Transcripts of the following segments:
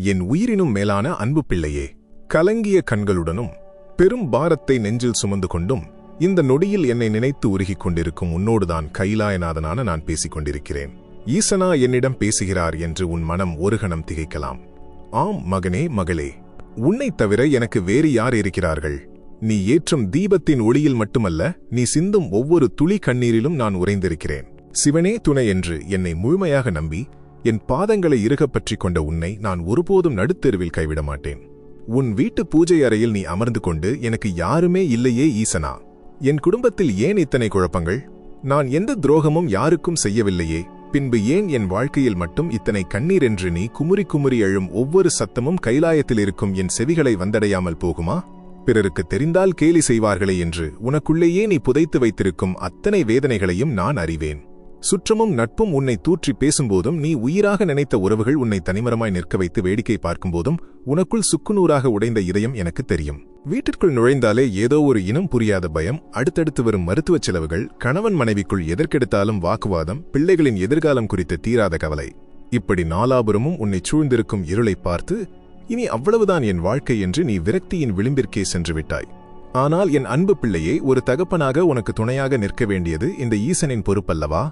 என் உயிரினும் மேலான அன்பு பிள்ளையே, கலங்கிய கண்களுடனும் பெரும் பாரத்தை நெஞ்சில் சுமந்து கொண்டும் இந்த நொடியில் என்னை நினைத்து உருகிக் கொண்டிருக்கும் உன்னோடுதான் கைலாயநாதனான நான் பேசிக் கொண்டிருக்கிறேன். ஈசனா என்னிடம் பேசுகிறார் என்று உன் மனம் ஒரு கணம் திகைக்கலாம். ஆம் மகனே, மகளே, உன்னைத் தவிர எனக்கு வேறு யார் இருக்கிறார்கள்? நீ ஏற்றும் தீபத்தின் ஒளியில் மட்டுமல்ல, நீ சிந்தும் ஒவ்வொரு துளி கண்ணீரிலும் நான் உறைந்திருக்கிறேன். சிவனே துணை என்று என்னை முழுமையாக நம்பி என் பாதங்களை இறுகப் பற்றிக் கொண்ட உன்னை நான் ஒருபோதும் நடுத்தெருவில் கைவிட மாட்டேன். உன் வீட்டு பூஜை அறையில் நீ அமர்ந்து கொண்டு எனக்கு யாருமே இல்லையே ஈசனா, என் குடும்பத்தில் ஏன் இத்தனை குழப்பங்கள்? நான் எந்த துரோகமும் யாருக்கும் செய்யவில்லையே, பின்பு ஏன் என் வாழ்க்கையில் மட்டும் இத்தனை கண்ணீர் என்று நீ குமுறி குமுறி எழும் ஒவ்வொரு சத்தமும் கைலாயத்தில் இருக்கும் என் செவிகளை வந்தடையாமல் போகுமா? பிறருக்கு தெரிந்தால் கேலி செய்வார்களே என்று உனக்குள்ளேயே நீ புதைத்து வைத்திருக்கும் அத்தனை வேதனைகளையும் நான் அறிவேன். சுற்றமும் நட்பும் உன்னை தூற்றி பேசும்போதும், நீ உயிராக நினைத்த உறவுகள் உன்னை தனிமரமாய் நிற்க வைத்து வேடிக்கை பார்க்கும்போதும் உனக்குள் சுக்குநூறாக உடைந்த இதயம் எனக்கு தெரியும். வீட்டிற்குள் நுழைந்தாலே ஏதோ ஒரு இனம் புரியாத பயம், அடுத்தடுத்து வரும் மருத்துவச் செலவுகள், கணவன் மனைவிக்குள் எதற்கெடுத்தாலும் வாக்குவாதம், பிள்ளைகளின் எதிர்காலம் குறித்த தீராத கவலை, இப்படி நாலாபுரமும் உன்னை சூழ்ந்திருக்கும் இருளை பார்த்து இனி அவ்வளவுதான் என் வாழ்க்கை என்று நீ விரக்தியின் விளிம்பிற்கே சென்று விட்டாய். ஆனால் என் அன்பு பிள்ளையே, ஒரு தகப்பனாக உனக்கு துணையாக நிற்க வேண்டியது இந்த ஈசனின் பொறுப்பல்லவா?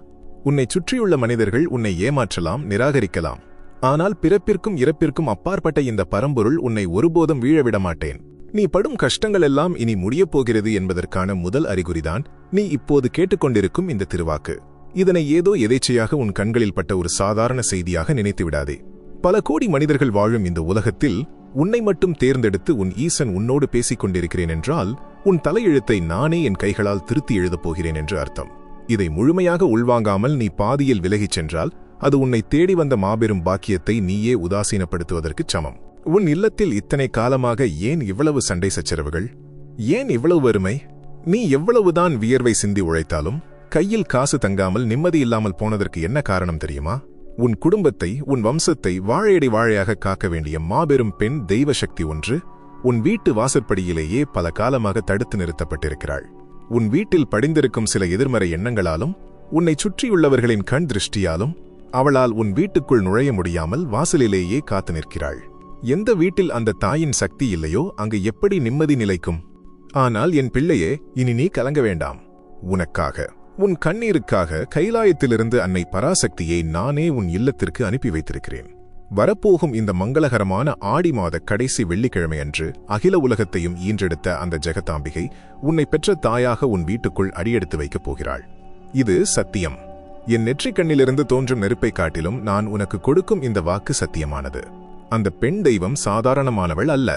உன்னை சுற்றியுள்ள மனிதர்கள் உன்னை ஏமாற்றலாம், நிராகரிக்கலாம். ஆனால் பிறப்பிற்கும் இறப்பிற்கும் அப்பாற்பட்ட இந்த பரம்பொருள் உன்னை ஒருபோதும் வீழவிட மாட்டேன். நீ படும் கஷ்டங்கள் எல்லாம் இனி முடியப் போகிறது என்பதற்கான முதல் அறிகுறிதான் நீ இப்போது கேட்டுக்கொண்டிருக்கும் இந்த திருவாக்கு. இதனை ஏதோ எதேச்சையாக உன் கண்களில் பட்ட ஒரு சாதாரண செய்தியாக நினைத்து விடாதே. பல கோடி மனிதர்கள் வாழும் இந்த உலகத்தில் உன்னை மட்டும் தேர்ந்தெடுத்து உன் ஈசன் உன்னோடு பேசிக் கொண்டிருக்கிறேன் என்றால், உன் தலையெழுத்தை நானே என் கைகளால் திருத்தி எழுதப் போகிறேன் என்று அர்த்தம். இதை முழுமையாக உள்வாங்காமல் நீ பாதியில் விலகிச் சென்றால் அது உன்னை தேடி வந்த மாபெரும் பாக்கியத்தை நீயே உதாசீனப்படுத்துவதற்குச் சமம். உன் இல்லத்தில் இத்தனை காலமாக ஏன் இவ்வளவு சண்டை சச்சரவுகள்? ஏன் இவ்வளவு வறுமை? நீ எவ்வளவுதான் வியர்வை சிந்தி உழைத்தாலும் கையில் காசு தங்காமல் நிம்மதியில்லாமல் போனதற்கு என்ன காரணம் தெரியுமா? உன் குடும்பத்தை, உன் வம்சத்தை வாழையடி வாழையாக காக்க வேண்டிய மாபெரும் பெண் தெய்வ சக்தி ஒன்று உன் வீட்டு வாசற்படியிலேயே பல காலமாக தடுத்து நிறுத்தப்பட்டிருக்கிறாள். உன் வீட்டில் படிந்திருக்கும் சில எதிர்மறை எண்ணங்களாலும் உன்னை சுற்றியுள்ளவர்களின் கண் திருஷ்டியாலும் அவளால் உன் வீட்டுக்குள் நுழைய முடியாமல் வாசலிலேயே காத்து நிற்கிறாள். எந்த வீட்டில் அந்த தாயின் சக்தி இல்லையோ அங்கு எப்படி நிம்மதி நிலைக்கும்? ஆனால் என் பிள்ளையே, இனி நீ கலங்க வேண்டாம். உனக்காக, உன் கண்ணீருக்காக கைலாயத்திலிருந்து அன்னை பராசக்தியை நானே உன் இல்லத்திற்கு அனுப்பி வைத்திருக்கிறேன். வரப்போகும் இந்த மங்களகரமான ஆடி மாத கடைசி வெள்ளிக்கிழமை அன்று அகில உலகத்தையும் ஈன்றெடுத்த அந்த ஜெகதாம்பிகை உன்னை பெற்ற தாயாக உன் வீட்டுக்குள் அடியெடுத்து வைக்கப் போகிறாள். இது சத்தியம். என் நெற்றிக் கண்ணிலிருந்து தோன்றும் நெருப்பை காட்டிலும் நான் உனக்கு கொடுக்கும் இந்த வாக்கு சத்தியமானது. அந்த பெண் தெய்வம் சாதாரணமானவள் அல்ல.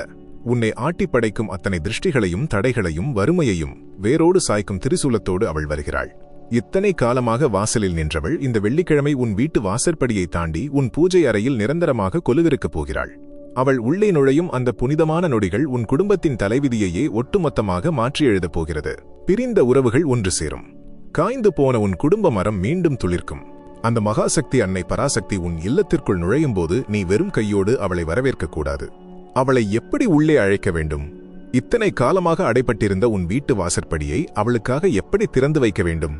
உன்னை ஆட்டி படைக்கும் அத்தனை திருஷ்டிகளையும் தடைகளையும் வறுமையையும் வேரோடு சாய்க்கும் திரிசூலத்தோடு அவள் வருகிறாள். இத்தனை காலமாக வாசலில் நின்றவள் இந்த வெள்ளிக்கிழமை உன் வீட்டு வாசற்படியை தாண்டி உன் பூஜை அறையில் நிரந்தரமாக கொலுவிருக்கப் போகிறாள். அவள் உள்ளே நுழையும் அந்த புனிதமான நொடிகள் உன் குடும்பத்தின் தலைவிதியையே ஒட்டுமொத்தமாக மாற்றி எழுதப் போகிறது. பிரிந்த உறவுகள் ஒன்று சேரும். காய்ந்து போன உன் குடும்ப மரம் மீண்டும் துளிர்க்கும். அந்த மகாசக்தி அன்னை பராசக்தி உன் இல்லத்திற்குள் நுழையும் போது நீ வெறும் கையோடு அவளை வரவேற்கக்கூடாது. அவளை எப்படி உள்ளே அழைக்க வேண்டும்? இத்தனை காலமாக அடைபட்டிருந்த உன் வீட்டு வாசற்படியை அவளுக்காக எப்படி திறந்து வைக்க வேண்டும்?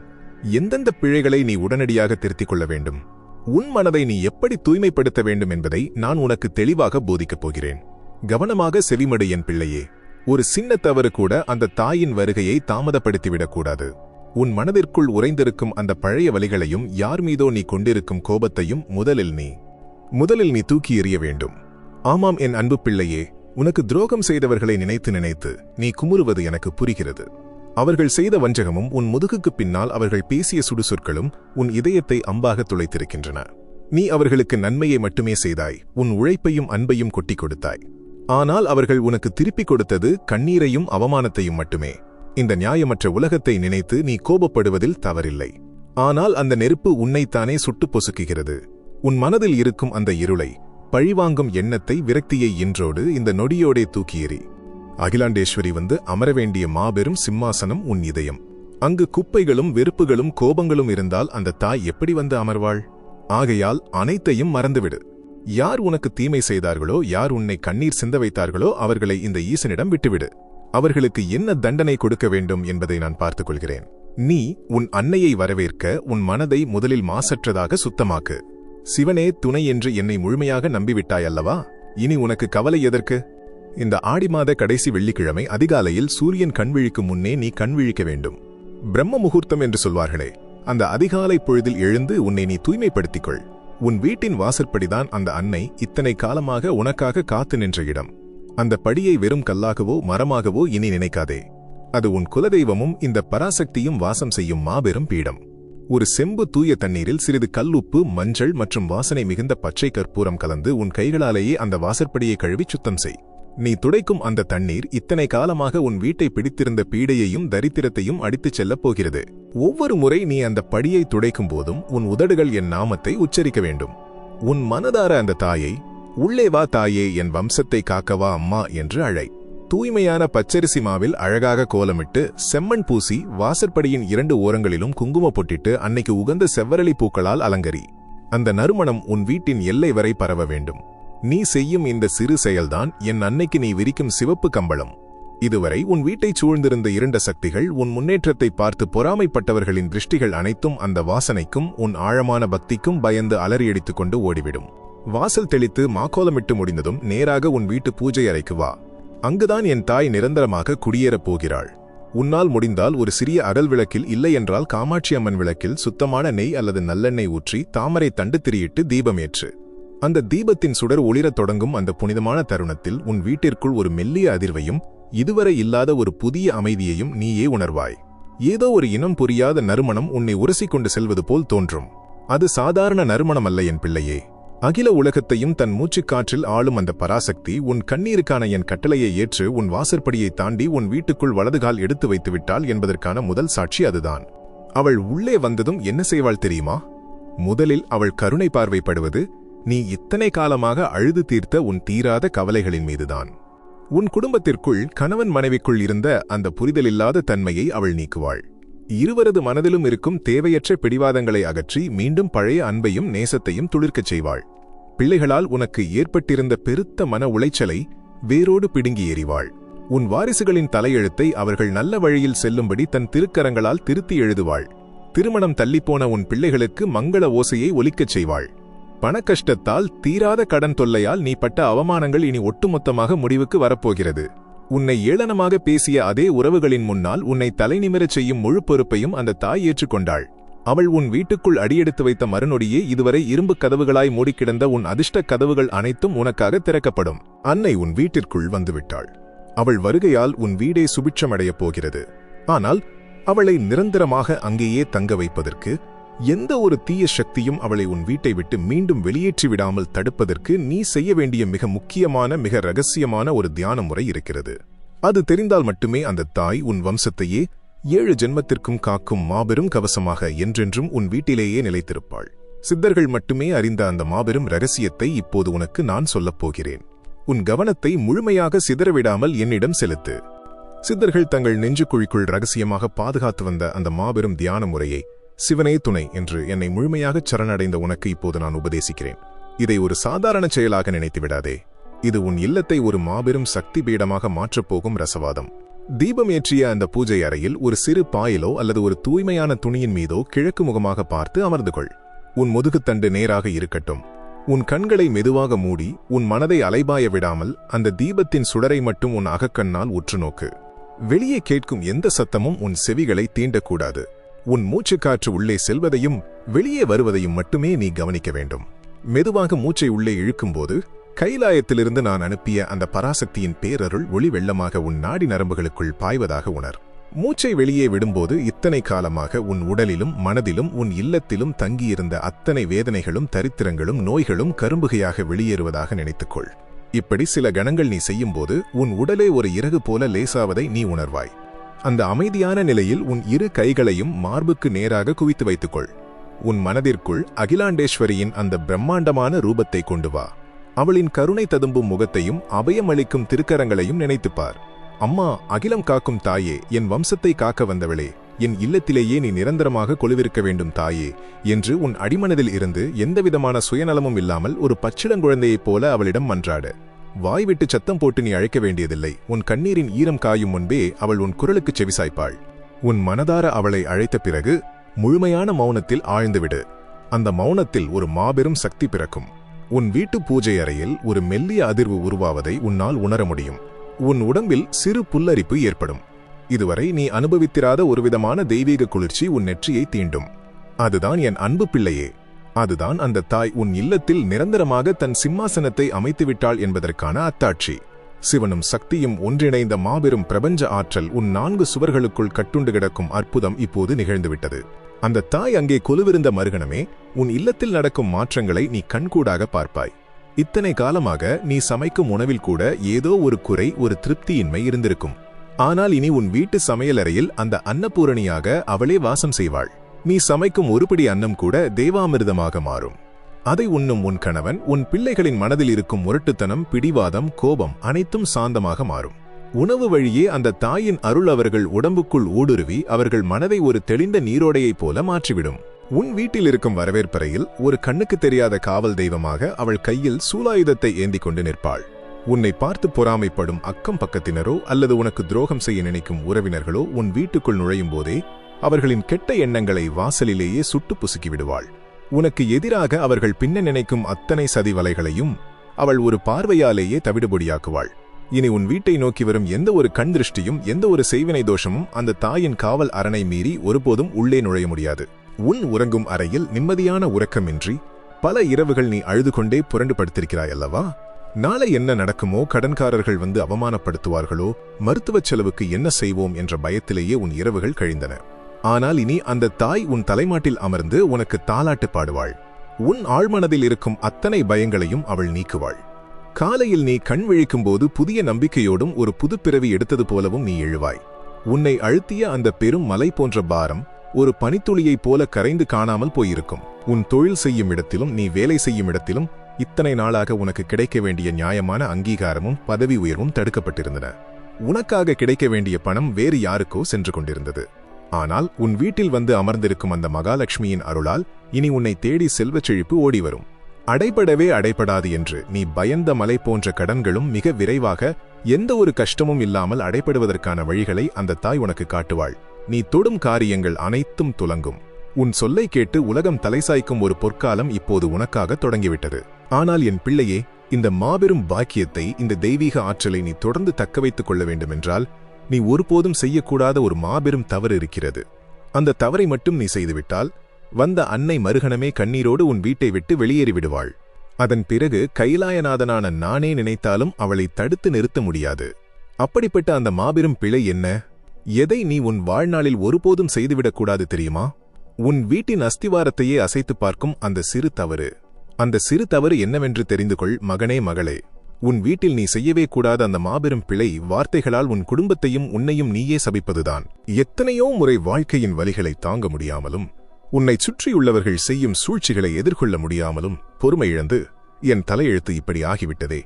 எந்தெந்த பிழைகளை நீ உடனடியாக திருத்திக் கொள்ள வேண்டும்? உன் மனதை நீ எப்படி தூய்மைப்படுத்த வேண்டும் என்பதை நான் உனக்கு தெளிவாக போதிக்கப் போகிறேன். கவனமாக செவிமடு என் பிள்ளையே. ஒரு சின்ன தவறு கூட அந்த தாயின் வருகையை தாமதப்படுத்திவிடக்கூடாது. உன் மனதிற்குள் உறைந்திருக்கும் அந்த பழைய வலிகளையும் யார் மீதோ நீ கொண்டிருக்கும் கோபத்தையும் முதலில் நீ தூக்கி எறிய வேண்டும். ஆமாம் என் அன்பு பிள்ளையே, உனக்கு துரோகம் செய்தவர்களை நினைத்து நினைத்து நீ குமுறுவது எனக்கு புரிகிறது. அவர்கள் செய்த வஞ்சகமும் உன் முதுகுக்குப் பின்னால் அவர்கள் பேசிய சுடுசொற்களும் உன் இதயத்தை அம்பாக துளைத்திருக்கின்றன. நீ அவர்களுக்கு நன்மையை மட்டுமே செய்தாய், உன் உழைப்பையும் அன்பையும் கொட்டிக் கொடுத்தாய். ஆனால் அவர்கள் உனக்கு திருப்பிக் கொடுத்தது கண்ணீரையும் அவமானத்தையும் மட்டுமே. இந்த நியாயமற்ற உலகத்தை நினைத்து நீ கோபப்படுவதில் தவறில்லை. ஆனால் அந்த நெருப்பு உன்னைத்தானே சுட்டுப் பொசுக்குகிறது. உன் மனதில் இருக்கும் அந்த இருளை, பழிவாங்கும் எண்ணத்தை, விரக்தியை இன்றோடு இந்த நொடியோடே தூக்கி எறி. அகிலாண்டேஸ்வரி வந்து அமர வேண்டிய மாபெரும் சிம்மாசனம் உன் இதயம். அங்கு குப்பைகளும் வெறுப்புகளும் கோபங்களும் இருந்தால் அந்த தாய் எப்படி வந்து அமர்வாள்? ஆகையால் அனைத்தையும் மறந்துவிடு. யார் உனக்கு தீமை செய்தார்களோ, யார் உன்னை கண்ணீர் சிந்த வைத்தார்களோ அவர்களை இந்த ஈசனிடம் விட்டுவிடு. அவர்களுக்கு என்ன தண்டனை கொடுக்க வேண்டும் என்பதை நான் பார்த்துக் கொள்கிறேன். நீ உன் அன்னையை வரவேற்க உன் மனதை முதலில் மாசற்றதாக சுத்தமாக்கு. சிவனே துணை என்று என்னை முழுமையாக நம்பிவிட்டாய் அல்லவா? இனி உனக்கு கவலை எதற்கு? இந்த ஆடி மாத கடைசி வெள்ளிக்கிழமை அதிகாலையில் சூரியன் கண்விழிக்கும் முன்னே நீ கண்விழிக்க வேண்டும். பிரம்ம முகூர்த்தம் என்று சொல்வார்களே, அந்த அதிகாலை பொழுதில் எழுந்து உன்னை நீ தூய்மைப்படுத்திக் கொள். உன் வீட்டின் வாசற்படிதான் அந்த அன்னை இத்தனை காலமாக உனக்காக காத்து நின்ற இடம். அந்த படியை வெறும் கல்லாகவோ மரமாகவோ இனி நினைக்காதே. அது உன் குலதெய்வமும் இந்த பராசக்தியும் வாசம் செய்யும் மாபெரும் பீடம். ஒரு செம்பு தூய தண்ணீரில் சிறிது கல்லுப்பு, மஞ்சள் மற்றும் வாசனை மிகுந்த பச்சை கற்பூரம் கலந்து உன் கைகளாலேயே அந்த வாசற்படியை கழுவி சுத்தம் செய். நீ துடைக்கும் அந்த தண்ணீர் இத்தனை காலமாக உன் வீட்டை பிடித்திருந்த பீடையையும் தரித்திரத்தையும் அடித்துச் செல்லப் போகிறது. ஒவ்வொரு முறை நீ அந்த படியை துடைக்கும் போதும் உன் உதடுகள் என் நாமத்தை உச்சரிக்க வேண்டும். உன் மனதார அந்த தாயை, உள்ளே வா தாயே, என் வம்சத்தை காக்கவா அம்மா என்று அழை. தூய்மையான பச்சரிசி மாவில் அழகாக கோலமிட்டு செம்மண் பூசி வாசற்படியின் 2 ஓரங்களிலும் குங்கும பொட்டிட்டு அன்னைக்கு உகந்த செவ்வரளி பூக்களால் அலங்கரி. அந்த நறுமணம் உன் வீட்டின் எல்லை வரை பரவ வேண்டும். நீ செய்யும் இந்த சிறு செயல்தான் என் அன்னைக்கு நீ விரிக்கும் சிவப்பு கம்பளம். இதுவரை உன் வீட்டைச் சூழ்ந்திருந்த இருண்ட சக்திகள், உன் முன்னேற்றத்தை பார்த்து பொறாமைப்பட்டவர்களின் திருஷ்டிகள் அனைத்தும் அந்த வாசனைக்கும் உன் ஆழமான பக்திக்கும் பயந்து அலறியடித்துக் கொண்டு ஓடிவிடும். வாசல் தெளித்து மாக்கோலமிட்டு முடிந்ததும் நேராக உன் வீட்டு பூஜை அறைக்கு வா. அங்குதான் என் தாய் நிரந்தரமாக குடியேறப் போகிறாள். உன்னால் முடிந்தால் ஒரு சிறிய அகல் விளக்கில், இல்லை என்றால் காமாட்சி அம்மன் விளக்கில் சுத்தமான நெய் அல்லது நல்லெண்ணெய் ஊற்றி தாமரை தண்டு திரியிட்டு தீபம் ஏற்று. அந்த தீபத்தின் சுடர் ஒளிரத் தொடங்கும் அந்த புனிதமான தருணத்தில் உன் வீட்டிற்குள் ஒரு மெல்லிய அதிர்வையும் இதுவரை இல்லாத ஒரு புதிய அமைதியையும் நீயே உணர்வாய். ஏதோ ஒரு இனம் புரியாத நறுமணம் உன்னை உரசிக்கொண்டு செல்வது போல் தோன்றும். அது சாதாரண நறுமணம் அல்ல என் பிள்ளையே. அகில உலகத்தையும் தன் மூச்சுக்காற்றில் ஆளும் அந்த பராசக்தி உன் கண்ணீருக்கான என் கட்டளையை ஏற்று உன் வாசற்படியை தாண்டி உன் வீட்டுக்குள் வலதுகால் எடுத்து வைத்துவிட்டாள் என்பதற்கான முதல் சாட்சி அதுதான். அவள் உள்ளே வந்ததும் என்ன செய்வாள் தெரியுமா? முதலில் அவள் கருணை பார்வைப்படுவது நீ இத்தனை காலமாக அழுது தீர்த்த உன் தீராத கவலைகளின் மீதுதான். உன் குடும்பத்திற்குள், கணவன் மனைவிக்குள் இருந்த அந்த புரிதலில்லாத தன்மையை அவள் நீக்குவாள். இருவரது மனதிலும் இருக்கும் தேவையற்ற பிடிவாதங்களை அகற்றி மீண்டும் பழைய அன்பையும் நேசத்தையும் துளிர்க்கச் செய்வாள். பிள்ளைகளால் உனக்கு ஏற்பட்டிருந்த பெருத்த மன உளைச்சலை வேரோடு பிடுங்கி எறிவாள். உன் வாரிசுகளின் தலையெழுத்தை அவர்கள் நல்ல வழியில் செல்லும்படி தன் திருக்கரங்களால் திருத்தி எழுதுவாள். திருமணம் தள்ளிப்போன உன் பிள்ளைகளுக்கு மங்கள ஓசையை ஒலிக்கச் செய்வாள். பணக்கஷ்டத்தால், தீராத கடன் தொல்லையால் நீ பட்ட அவமானங்கள் இனி ஒட்டுமொத்தமாக முடிவுக்கு வரப்போகிறது. உன்னை ஏளனமாக பேசிய அதே உறவுகளின் முன்னால் உன்னை தலைநிமிரச் செய்யும் முழு பொறுப்பையும் அந்த தாய் ஏற்றுக்கொண்டாள். அவள் உன் வீட்டுக்குள் அடியெடுத்து வைத்த மறுநொடியே இதுவரை இரும்பு கதவுகளாய் மூடிக்கிடந்த உன் அதிர்ஷ்ட கதவுகள் அனைத்தும் உனக்காக திறக்கப்படும். அன்னை உன் வீட்டிற்குள் வந்துவிட்டாள். அவள் வருகையால் உன் வீடே சுபிட்சமடையப் போகிறது. ஆனால் அவளை நிரந்தரமாக அங்கேயே தங்க வைப்பதற்கு, எந்த ஒரு தீய சக்தியும் அவளை உன் வீட்டை விட்டு மீண்டும் வெளியேற்றி விடாமல் தடுப்பதற்கு நீ செய்ய வேண்டிய மிக முக்கியமான, மிக இரகசியமான ஒரு தியான முறை இருக்கிறது. அது தெரிந்தால் மட்டுமே அந்த தாய் உன் வம்சத்தையே 7 ஜென்மத்திற்கும் காக்கும் மாபெரும் கவசமாக என்றென்றும் உன் வீட்டிலேயே நிலைத்திருப்பாள். சித்தர்கள் மட்டுமே அறிந்த அந்த மாபெரும் இரகசியத்தை இப்போது உனக்கு நான் சொல்லப் போகிறேன். உன் கவனத்தை முழுமையாக சிதறவிடாமல் என்னிடம் செலுத்து. சித்தர்கள் தங்கள் நெஞ்சுக்குழிக்குள் இரகசியமாக பாதுகாத்து வந்த அந்த மாபெரும் தியான முறையை, சிவனே துணை என்று என்னை முழுமையாகச் சரணடைந்த உனக்கு இப்போது நான் உபதேசிக்கிறேன். இதை ஒரு சாதாரண செயலாக நினைத்து விடாதே. இது உன் இல்லத்தை ஒரு மாபெரும் சக்தி பீடமாக மாற்றப்போகும் ரசவாதம். தீபம் ஏற்றிய அந்த பூஜை அறையில் ஒரு சிறு பாயிலோ அல்லது ஒரு தூய்மையான துணியின் மீதோ கிழக்கு முகமாக பார்த்து அமர்ந்து கொள். உன் முதுகுத்தண்டு நேராக இருக்கட்டும். உன் கண்களை மெதுவாக மூடி உன் மனதை அலைபாய விடாமல் அந்த தீபத்தின் சுடரை மட்டும் உன் அகக்கண்ணால் உற்று நோக்கு. வெளியே கேட்கும் எந்த சத்தமும் உன் செவிகளை தீண்டக்கூடாது. உன் மூச்சுக்காற்று உள்ளே செல்வதையும் வெளியே வருவதையும் மட்டுமே நீ கவனிக்க வேண்டும். மெதுவாக மூச்சை உள்ளே இழுக்கும்போது கைலாயத்திலிருந்து நான் அனுப்பிய அந்த பராசக்தியின் பேரருள் ஒளி வெள்ளமாக உன் நாடி நரம்புகளுக்குள் பாய்வதாக உணர். மூச்சை வெளியே விடும்போது இத்தனை காலமாக உன் உடலிலும் மனதிலும் உன் இல்லத்திலும் தங்கியிருந்த அத்தனை வேதனைகளும் தரித்திரங்களும் நோய்களும் கரும்புகையாக வெளியேறுவதாக நினைத்துக்கொள். இப்படி சில கணங்கள் நீ செய்யும்போது உன் உடலே ஒரு இறகு போல லேசாவதை நீ உணர்வாய். அந்த அமைதியான நிலையில் உன் 2 கைகளையும் மார்புக்கு நேராக குவித்து வைத்துக்கொள். உன் மனதிற்குள் அகிலாண்டேஸ்வரியின் அந்த பிரம்மாண்டமான ரூபத்தை கொண்டு வா. அவளின் கருணை ததும்பும் முகத்தையும் அபயமளிக்கும் திருக்கரங்களையும் நினைத்துப்பார். அம்மா, அகிலம் காக்கும் தாயே, என் வம்சத்தை காக்க வந்தவளே, என் இல்லத்திலேயே நீ நிரந்தரமாக கொலுவிருக்க வேண்டும் தாயே என்று உன் அடிமனதில் இருந்து எந்தவிதமான சுயநலமும் இல்லாமல் ஒரு பச்சிளங்குழந்தையைப் போல அவளிடம் மன்றாடு. வாய்விட்டு சத்தம் போட்டு நீ அழைக்க வேண்டியதில்லை. உன் கண்ணீரின் ஈரம் காயும் முன்பே அவள் உன் குரலுக்கு செவிசாய்ப்பாள். உன் மனதார அவளை அழைத்த பிறகு முழுமையான மௌனத்தில் ஆழ்ந்துவிடு. அந்த மௌனத்தில் ஒரு மாபெரும் சக்தி பிறக்கும். உன் வீட்டு பூஜை அறையில் ஒரு மெல்லிய அதிர்வு உருவாவதை உன்னால் உணர முடியும். உன் உடம்பில் சிறு புல்லரிப்பு ஏற்படும். இதுவரை நீ அனுபவித்திராத ஒருவிதமான தெய்வீக குளிர்ச்சி உன் நெற்றியை தீண்டும். அதுதான் என் அன்பு பிள்ளையே, அதுதான் அந்த தாய் உன் இல்லத்தில் நிரந்தரமாக தன் சிம்மாசனத்தை அமைத்துவிட்டாள் என்பதற்கான அத்தாட்சி. சிவனும் சக்தியும் ஒன்றிணைந்த மாபெரும் பிரபஞ்ச ஆற்றல் உன் 4 சுவர்களுக்குள் கட்டுண்டு கிடக்கும் அற்புதம் இப்போது நிகழ்ந்துவிட்டது. அந்த தாய் அங்கே கொலுவிருந்த மறுகணமே உன் இல்லத்தில் நடக்கும் மாற்றங்களை நீ கண்கூடாக பார்ப்பாய். இத்தனை காலமாக நீ சமைக்கும் உணவில் கூட ஏதோ ஒரு குறை, ஒரு திருப்தியின்மை இருந்திருக்கும். ஆனால் இனி உன் வீட்டு சமையலறையில் அந்த அன்னபூரணியாக அவளே வாசம் செய்வாள். நீ சமைக்கும் ஒருபடி அன்னம் கூட தேவாமிர்தமாக மாறும். அதை உண்ணும் உன் கணவன், உன் பிள்ளைகளின் மனதில் இருக்கும் முரட்டுத்தனம், பிடிவாதம், கோபம் அனைத்தும் சாந்தமாக மாறும். உணவு வழியே அந்த தாயின் அருள் அவர்கள் உடம்புக்குள் ஊடுருவி அவர்கள் மனதை ஒரு தெளிந்த நீரோடையைப் போல மாற்றிவிடும். உன் வீட்டில் இருக்கும் வரவேற்பறையில் ஒரு கண்ணுக்கு தெரியாத காவல் தெய்வமாக அவள் கையில் சூலாயுதத்தை ஏந்தி கொண்டு நிற்பாள். உன்னை பார்த்து பொறாமைப்படும் அக்கம் பக்கத்தினரோ அல்லது உனக்கு துரோகம் செய்ய நினைக்கும் உறவினர்களோ உன் வீட்டுக்குள் நுழையும் போதே அவர்களின் கெட்ட எண்ணங்களை வாசலிலேயே சுட்டு புசுக்கி விடுவாள். உனக்கு எதிராக அவர்கள் பின்ன நினைக்கும் அத்தனை சதி வலைகளையும் அவள் ஒரு பார்வையாலேயே தவிடுபொடியாக்குவாள். இனி உன் வீட்டை நோக்கி வரும் எந்த ஒரு கண் திருஷ்டியும், எந்த ஒரு செய்வினை தோஷமும் அந்த தாயின் காவல் அரணை மீறி ஒருபோதும் உள்ளே நுழைய முடியாது. உன் உறங்கும் அறையில் நிம்மதியான உறக்கமின்றி பல இரவுகள் நீ அழுது கொண்டே புரண்டு படுத்திருக்கிறாய் அல்லவா? நாளை என்ன நடக்குமோ, கடன்காரர்கள் வந்து அவமானப்படுத்துவார்களோ, மருத்துவச் செலவுக்கு என்ன செய்வோம் என்ற பயத்திலேயே உன் இரவுகள் கழிந்தன. ஆனால் இனி அந்த தாய் உன் தலைமாட்டில் அமர்ந்து உனக்கு தாலாட்டு பாடுவாள். உன் ஆழ்மனதில் இருக்கும் அத்தனை பயங்களையும் அவள் நீக்குவாள். காலையில் நீ கண் விழிக்கும்போது புதிய நம்பிக்கையோடும் ஒரு புதுப்பிறவி எடுத்தது போலவும் நீ எழுவாய். உன்னை அழுத்திய அந்த பெரும் மலை போன்ற பாரம் ஒரு பனித்துளியைப் போல கரைந்து காணாமல் போயிருக்கும். உன் தொழில் செய்யும் இடத்திலும் நீ வேலை செய்யும் இடத்திலும் இத்தனை நாளாக உனக்கு கிடைக்க வேண்டிய நியாயமான அங்கீகாரமும் பதவி உயர்வும் தடுக்கப்பட்டிருந்தன. உனக்காக கிடைக்க வேண்டிய பணம் வேறு யாருக்கோ சென்று கொண்டிருந்தது. ஆனால் உன் வீட்டில் வந்து அமர்ந்திருக்கும் அந்த மகாலட்சுமியின் அருளால் இனி உன்னை தேடி செல்வச் செழிப்பு ஓடிவரும். அடைபடவே அடைபடாது என்று நீ பயந்த மலை போன்ற கடன்களும் மிக விரைவாக எந்த ஒரு கஷ்டமும் இல்லாமல் அடைபடுவதற்கான வழிகளை அந்த தாய் உனக்கு காட்டுவாள். நீ தொடும் காரியங்கள் அனைத்தும் துலங்கும். உன் சொல்லை கேட்டு உலகம் தலைசாய்க்கும் ஒரு பொற்காலம் இப்போது உனக்காக தொடங்கிவிட்டது. ஆனால் என் பிள்ளையே, இந்த மாபெரும் பாக்கியத்தை, இந்த தெய்வீக ஆற்றலை நீ தொடர்ந்து தக்க வைத்துக் கொள்ள வேண்டுமென்றால் நீ ஒருபோதும் செய்யக்கூடாத ஒரு மாபெரும் தவறு இருக்கிறது. அந்த தவறை மட்டும் நீ செய்துவிட்டால் வந்த அன்னை மறுகணமே கண்ணீரோடு உன் வீட்டை விட்டு வெளியேறி விடுவாள். அதன் பிறகு கைலாயநாதனான நானே நினைத்தாலும் அவளை தடுத்து நிறுத்த முடியாது. அப்படிப்பட்ட அந்த மாபெரும் பிழை என்ன? எதை நீ உன் வாழ்நாளில் ஒருபோதும் செய்துவிடக்கூடாது தெரியுமா? உன் வீட்டின் அஸ்திவாரத்தையே அசைத்து பார்க்கும் அந்த சிறு தவறு. அந்த சிறு தவறு என்னவென்று தெரிந்து கொள் மகனே, மகளே. உன் வீட்டில் நீ செய்யவே கூடாத அந்த மாபெரும் பிழை வார்த்தைகளால் உன் குடும்பத்தையும் உன்னையும் நீயே சபிப்பதுதான். எத்தனையோ முறை வாழ்க்கையின் வலிகளை தாங்க முடியாமலும் உன்னை சுற்றியுள்ளவர்கள் செய்யும் சூழ்ச்சிகளை எதிர்கொள்ள முடியாமலும் பொறுமை இழந்து என் தலையெழுத்து இப்படி ஆகிவிட்டதே,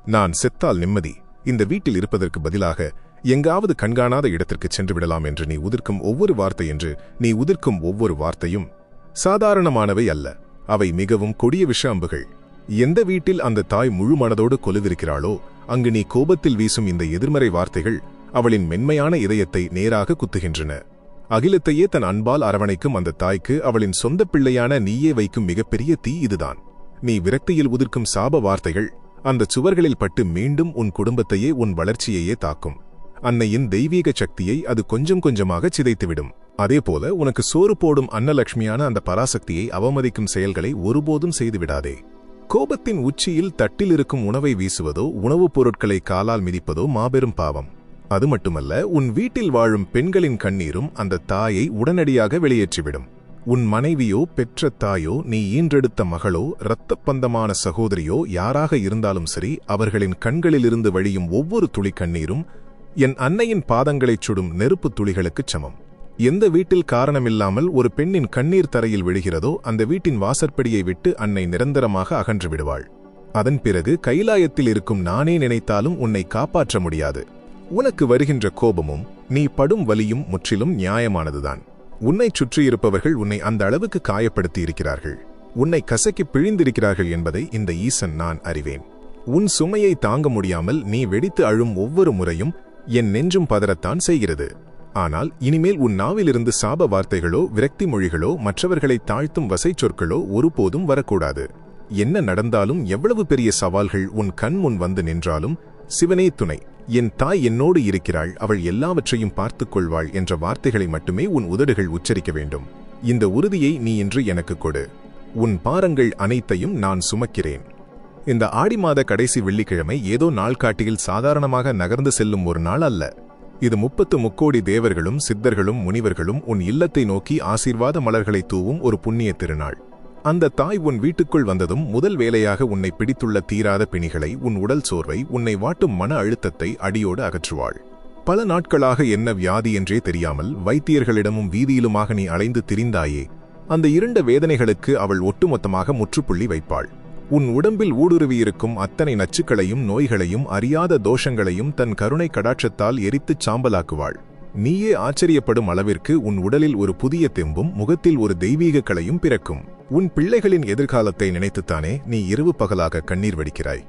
நான் செத்தால் நிம்மதி, இந்த வீட்டில் இருப்பதற்கு பதிலாக எங்காவது கண்காணாத இடத்திற்கு சென்று விடலாம் என்று நீ உதிர்க்கும் ஒவ்வொரு வார்த்தை என்று நீ உதிர்க்கும் ஒவ்வொரு வார்த்தையும் சாதாரணமானவை அல்ல. அவை மிகவும் கொடிய விஷ அம்புகள். எந்த வீட்டில் அந்த தாய் முழு மனதோடு கொலுவிருக்கிறாளோ அங்கு நீ கோபத்தில் வீசும் இந்த எதிர்மறை வார்த்தைகள் அவளின் மென்மையான இதயத்தை நேராக குத்துகின்றன. அகிலத்தையே தன் அன்பால் அரவணைக்கும் அந்த தாய்க்கு அவளின் சொந்த பிள்ளையான நீயே வைக்கும் மிகப்பெரிய தீ இதுதான். நீ விரக்தியில் உதிர்க்கும் சாப வார்த்தைகள் அந்த சுவர்களில் பட்டு மீண்டும் உன் குடும்பத்தையே, உன் வளர்ச்சியையே தாக்கும். அன்னையின் தெய்வீக சக்தியை அது கொஞ்சம் கொஞ்சமாக சிதைத்துவிடும். அதேபோல உனக்கு சோறு போடும் அன்னலட்சுமியான அந்த பராசக்தியை அவமதிக்கும் செயல்களை ஒருபோதும் செய்துவிடாதே. கோபத்தின் உச்சியில் தட்டில் இருக்கும் உணவை வீசுவதோ, உணவுப் பொருட்களை காலால் மிதிப்பதோ மாபெரும் பாவம். அது மட்டுமல்ல, உன் வீட்டில் வாழும் பெண்களின் கண்ணீரும் அந்த தாயை உடனடியாக வெளியேற்றிவிடும். உன் மனைவியோ, பெற்ற தாயோ, நீ ஈன்றெடுத்த மகளோ, இரத்தப்பந்தமான சகோதரியோ யாராக இருந்தாலும் சரி, அவர்களின் கண்களிலிருந்து வழியும் ஒவ்வொரு துளி கண்ணீரும் என் அன்னையின் பாதங்களைச் சுடும் நெருப்பு துளிகளுக்குச் சமம். எந்த வீட்டில் காரணமில்லாமல் ஒரு பெண்ணின் கண்ணீர் தரையில் விழுகிறதோ அந்த வீட்டின் வாசற்படியை விட்டு அன்னை நிரந்தரமாக அகன்று விடுவாள். அதன் பிறகு கைலாயத்தில் இருக்கும் நானே நினைத்தாலும் உன்னை காப்பாற்ற முடியாது. உனக்கு வருகின்ற கோபமும் நீ படும் வலியும் முற்றிலும் நியாயமானதுதான். உன்னை சுற்றியிருப்பவர்கள் உன்னை அந்த அளவுக்கு காயப்படுத்தி இருக்கிறார்கள், உன்னை கசக்கி பிழிந்திருக்கிறார்கள் என்பதை இந்த ஈசன் நான் அறிவேன். உன் சுமையை தாங்க முடியாமல் நீ வெடித்து அழும் ஒவ்வொரு முறையும் என் நெஞ்சும் பதறத்தான் செய்கிறது. ஆனால் இனிமேல் உன் நாவிலிருந்து சாப வார்த்தைகளோ, விரக்தி மொழிகளோ, மற்றவர்களை தாழ்த்தும் வசை சொற்களோ ஒருபோதும் வரக்கூடாது. என்ன நடந்தாலும், எவ்வளவு பெரிய சவால்கள் உன் கண் முன் வந்து நின்றாலும், சிவனே துணை, என் தாய் என்னோடு இருக்கிறாள், அவள் எல்லாவற்றையும் பார்த்துக் கொள்வாள் என்ற வார்த்தைகளை மட்டுமே உன் உதடுகள் உச்சரிக்க வேண்டும். இந்த உறுதியை நீ இன்று எனக்கு கொடு. உன் பாரங்கள் அனைத்தையும் நான் சுமக்கிறேன். இந்த ஆடி மாத கடைசி வெள்ளிக்கிழமை ஏதோ நாள்காட்டியில் சாதாரணமாக நகர்ந்து செல்லும் ஒரு நாள் அல்ல. இது 30 முக்கோடி தேவர்களும் சித்தர்களும் முனிவர்களும் உன் இல்லத்தை நோக்கி ஆசீர்வாத மலர்களை தூவும் ஒரு புண்ணிய திருநாள். அந்த தாய் உன் வீட்டுக்குள் வந்ததும் முதல் வேலையாக உன்னை பிடித்துள்ள தீராத பிணிகளை, உன் உடல் சோர்வை, உன்னை வாட்டும் மன அழுத்தத்தை அடியோடு அகற்றுவாள். பல நாட்களாக என்ன வியாதி என்றே தெரியாமல் வைத்தியர்களிடமும் வீதியிலுமாக நீ அலைந்து திரிந்தாயே, அந்த இருண்ட வேதனைகளுக்கு அவள் ஒட்டுமொத்தமாக முற்றுப்புள்ளி வைப்பாள். உன் உடம்பில் ஊடுருவியிருக்கும் அத்தனை நச்சுக்களையும் நோய்களையும் அறியாத தோஷங்களையும் தன் கருணை கடாட்சத்தால் எரித்துச் சாம்பலாக்குவாள். நீயே ஆச்சரியப்படும் அளவிற்கு உன் உடலில் ஒரு புதிய தெம்பும் முகத்தில் ஒரு தெய்வீக கலையும் பிறக்கும். உன் பிள்ளைகளின் எதிர்காலத்தை நினைத்துத்தானே நீ இரவு பகலாக கண்ணீர் வடிக்கிறாய்.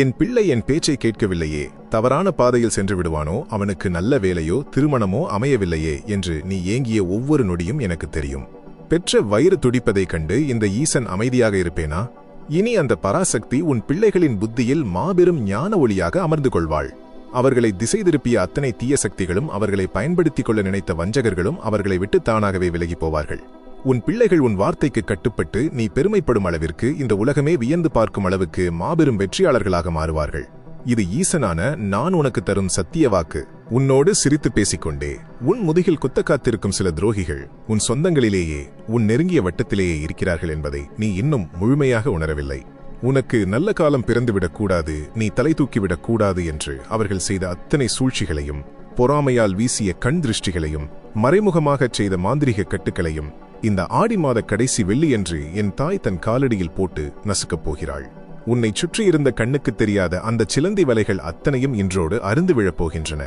என் பிள்ளை என் பேச்சை கேட்கவில்லையே, தவறான பாதையில் சென்று விடுவானோ, அவனுக்கு நல்ல வேலையோ திருமணமோ அமையவில்லையே என்று நீ ஏங்கிய ஒவ்வொரு நொடியும் எனக்கு தெரியும். பெற்ற வயிறு துடிப்பதைக் கண்டு இந்த ஈசன் அமைதியாக இருப்பேனா? இனி அந்த பராசக்தி உன் பிள்ளைகளின் புத்தியில் மாபெரும் ஞான ஒளியாக அமர்ந்து கொள்வாள். அவர்களை திசை திருப்பிய அத்தனை தீய சக்திகளும், அவர்களை பயன்படுத்திக் கொள்ள நினைத்த வஞ்சகர்களும் அவர்களை விட்டு தானாகவே விலகி போவார்கள். உன் பிள்ளைகள் உன் வார்த்தைக்கு கட்டுப்பட்டு நீ பெருமைப்படும் அளவிற்கு, இந்த உலகமே வியந்து பார்க்கும் அளவுக்கு மாபெரும் வெற்றியாளர்களாக மாறுவார்கள். இது ஈசனான நான் உனக்கு தரும் சத்திய வாக்கு. உன்னோடு சிரித்து பேசிக்கொண்டே உன் முதுகில் குத்த காத்திருக்கும் சில துரோகிகள் உன் சொந்தங்களிலேயே, உன் நெருங்கிய வட்டத்திலேயே இருக்கிறார்கள் என்பதை நீ இன்னும் முழுமையாக உணரவில்லை. உனக்கு நல்ல காலம் பிறந்துவிடக் கூடாது, நீ தலை தூக்கிவிடக் கூடாது என்று அவர்கள் செய்த அத்தனை சூழ்ச்சிகளையும், பொறாமையால் வீசிய கண் திருஷ்டிகளையும், மறைமுகமாகச் செய்த மாந்திரிக கட்டுக்களையும் இந்த ஆடி மாத கடைசி வெள்ளியன்று என் தாய் தன் காலடியில் போட்டு நசுக்கப் போகிறாள். உன்னை சுற்றியிருந்த கண்ணுக்கு தெரியாத அந்த சிலந்தி வலைகள் அத்தனையும் இன்றோடு அருந்து விழப்போகின்றன.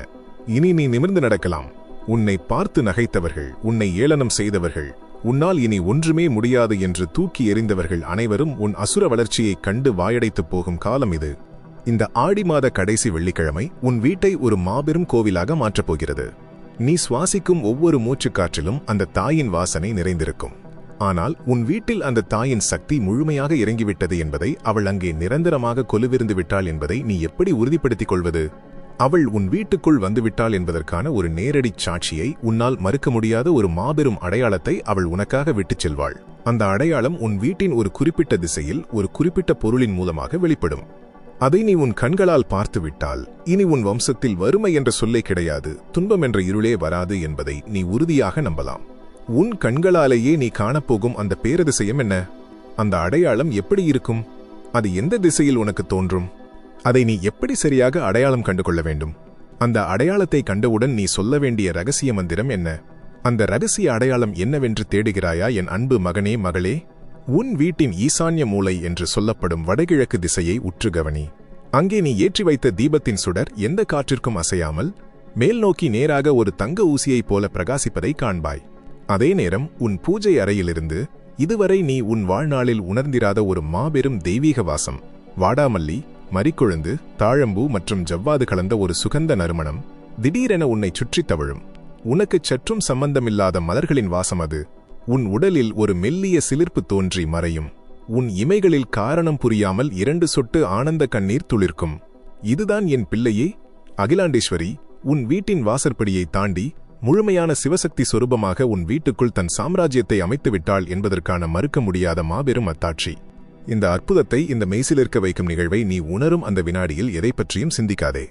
இனி நீ நிமிர்ந்து நடக்கலாம். உன்னை பார்த்து நகைத்தவர்கள், உன்னை ஏளனம் செய்தவர்கள், உன்னால் இனி ஒன்றுமே முடியாது என்று தூக்கி எறிந்தவர்கள் அனைவரும் உன் அசுர வளர்ச்சியைக் கண்டு வாயடைத்துப் போகும் காலம் இது. இந்த ஆடி மாத கடைசி வெள்ளிக்கிழமை உன் வீட்டை ஒரு மாபெரும் கோவிலாக மாற்றப் போகிறது. நீ சுவாசிக்கும் ஒவ்வொரு மூச்சுக்காற்றிலும் அந்த தாயின் வாசனை நிறைந்திருக்கும். ஆனால் உன் வீட்டில் அந்த தாயின் சக்தி முழுமையாக இறங்கிவிட்டது என்பதை, அவள் அங்கே நிரந்தரமாக கொலுவிருந்து விட்டாள் என்பதை நீ எப்படி உறுதிப்படுத்திக் கொள்வது? அவள் உன் வீட்டுக்குள் வந்துவிட்டாள் என்பதற்கான ஒரு நேரடி சாட்சியை, உன்னால் மறுக்க முடியாத ஒரு மாபெரும் அடையாளத்தை அவள் உனக்காக விட்டுச் செல்வாள். அந்த அடையாளம் உன் வீட்டின் ஒரு குறிப்பிட்ட திசையில் ஒரு குறிப்பிட்ட பொருளின் மூலமாக வெளிப்படும். அதை நீ உன் கண்களால் பார்த்துவிட்டால் இனி உன் வம்சத்தில் வறுமை என்ற சொல்லே கிடையாது, துன்பம் என்ற இருளே வராது என்பதை நீ உறுதியாக நம்பலாம். உன் கண்களாலேயே நீ காணப்போகும் அந்த பேரதிசயம் என்ன? அந்த அடையாளம் எப்படி இருக்கும்? அது எந்த திசையில் உனக்கு தோன்றும்? அதை நீ எப்படி சரியாக அடையாளம் கண்டுகொள்ள வேண்டும்? அந்த அடையாளத்தை கண்டவுடன் நீ சொல்ல வேண்டிய ரகசிய மந்திரம் என்ன? அந்த ரகசிய அடையாளம் என்னவென்று தேடுகிறாயா என் அன்பு மகனே, மகளே? உன் வீட்டின் ஈசான்ய மூலை என்று சொல்லப்படும் வடகிழக்கு திசையை உற்று கவனி. அங்கே நீ ஏற்றி வைத்த தீபத்தின் சுடர் எந்த காற்றிற்கும் அசையாமல் மேல் நோக்கி நேராக ஒரு தங்க ஊசியைப் போல பிரகாசிப்பதை காண்பாய். அதே நேரம் உன் பூஜை அறையிலிருந்து இதுவரை நீ உன் வாழ்நாளில் உணர்ந்திராத ஒரு மாபெரும் தெய்வீக வாசம், வாடாமல்லி, மரிக்கொழுந்து, தாழம்பூ மற்றும் ஜவ்வாது கலந்த ஒரு சுகந்த நறுமணம் திடீரென உன்னை சுற்றித் தவழும். உனக்குச் சற்றும் சம்பந்தமில்லாத மலர்களின் வாசம் அது. உன் உடலில் ஒரு மெல்லிய சிலிர்ப்பு தோன்றி மறையும். உன் இமைகளில் காரணம் புரியாமல் 2 சொட்டு ஆனந்த கண்ணீர் துளிர்க்கும். இதுதான் என் பிள்ளையே, அகிலாண்டேஸ்வரி உன் வீட்டின் வாசற்படியை தாண்டி முழுமையான சிவசக்தி சொரூபமாக உன் வீட்டுக்குள் தன் சாம்ராஜ்யத்தை அமைத்துவிட்டாள் என்பதற்கான மறுக்க முடியாத மாபெரும் அத்தாட்சி. இந்த அற்புதத்தை, இந்த மெய்சிலிருக்க வைக்கும் நிகழ்வை நீ உணரும் அந்த வினாடியில் எதை பற்றியும் சிந்திக்காதே.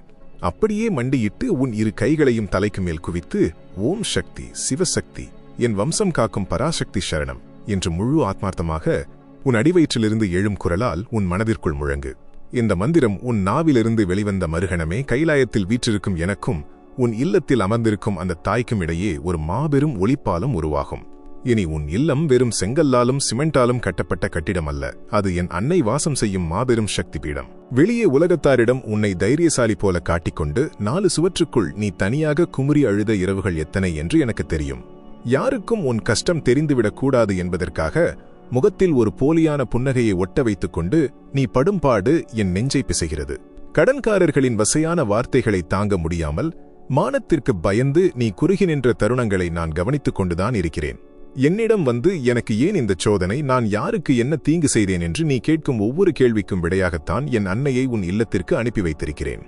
அப்படியே மண்டியிட்டு உன் 2 கைகளையும் தலைக்கு மேல் குவித்து, ஓம் சக்தி, சிவசக்தி, என் வம்சம் காக்கும் பராசக்தி சரணம் என்று முழு ஆத்மார்த்தமாக உன் அடிவயிற்றிலிருந்து எழும் குரலால் உன் மனதிற்குள் முழங்கு. இந்த மந்திரம் உன் நாவிலிருந்து வெளிவந்த மறுகணமே கைலாயத்தில் வீற்றிருக்கும் எனக்கும் உன் இல்லத்தில் அமர்ந்திருக்கும் அந்த தாய்க்கும் இடையே ஒரு மாபெரும் ஒளிப்பாலம் உருவாகும். இனி உன் இல்லம் வெறும் செங்கல்லாலும் சிமெண்டாலும் கட்டப்பட்ட கட்டிடம் அல்ல, அது என் அன்னை வாசம் செய்யும் மாபெரும் சக்தி பீடம். வெளியே உலகத்தாரிடம் உன்னை தைரியசாலி போல காட்டிக்கொண்டு 4 சுவற்றுக்குள் நீ தனியாக குமுறி அழுத இரவுகள் எத்தனை என்று எனக்கு தெரியும். யாருக்கும் உன் கஷ்டம் தெரிந்துவிடக் கூடாது என்பதற்காக முகத்தில் ஒரு போலியான புன்னகையை ஒட்ட வைத்துக் கொண்டு நீ படும்பாடு என் நெஞ்சை பிசைகிறது. கடன்காரர்களின் வசையான வார்த்தைகளை தாங்க முடியாமல் மானத்திற்கு பயந்து நீ குறுகி நின்ற தருணங்களை நான் கவனித்துக் கொண்டுதான் இருக்கிறேன். என்னிடம் வந்து எனக்கு ஏன் இந்த சோதனை, நான் யாருக்கு என்ன தீங்கு செய்தேன் என்று நீ கேட்கும் ஒவ்வொரு கேள்விக்கும் விடையாகத்தான் என் அன்னையை உன் இல்லத்திற்கு அனுப்பி வைத்திருக்கிறேன்.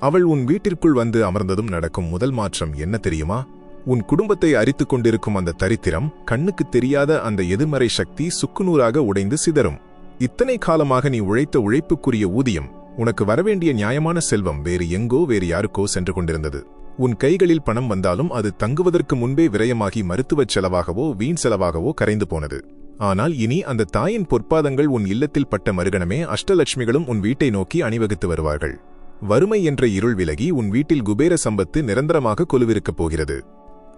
அவள் உன் வீட்டிற்குள் வந்து அமர்ந்ததும் நடக்கும் முதல் மாற்றம் என்ன தெரியுமா? உன் குடும்பத்தை அரித்துக் கொண்டிருக்கும் அந்த தரித்திரம், கண்ணுக்கு தெரியாத அந்த எதிர்மறை சக்தி சுக்குநூறாக உடைந்து சிதறும். இத்தனை காலமாக நீ உழைத்த உழைப்புக்குரிய ஊதியம், உனக்கு வரவேண்டிய நியாயமான செல்வம் வேறு எங்கோ வேறு யாருக்கோ சென்று கொண்டிருந்தது. உன் கைகளில் பணம் வந்தாலும் அது தங்குவதற்கு முன்பே விரயமாகி மருத்துவச் செலவாகவோ வீண் செலவாகவோ கரைந்து போனது. ஆனால் இனி அந்த தாயின் பொற்பாதங்கள் உன் இல்லத்தில் பட்ட மறுகணமே அஷ்டலட்சுமிகளும் உன் வீட்டை நோக்கி அணிவகுத்து வருவார்கள். வறுமை என்ற இருள் விலகி உன் வீட்டில் குபேர சம்பத்து நிரந்தரமாக கொலுவிருக்கப் போகிறது.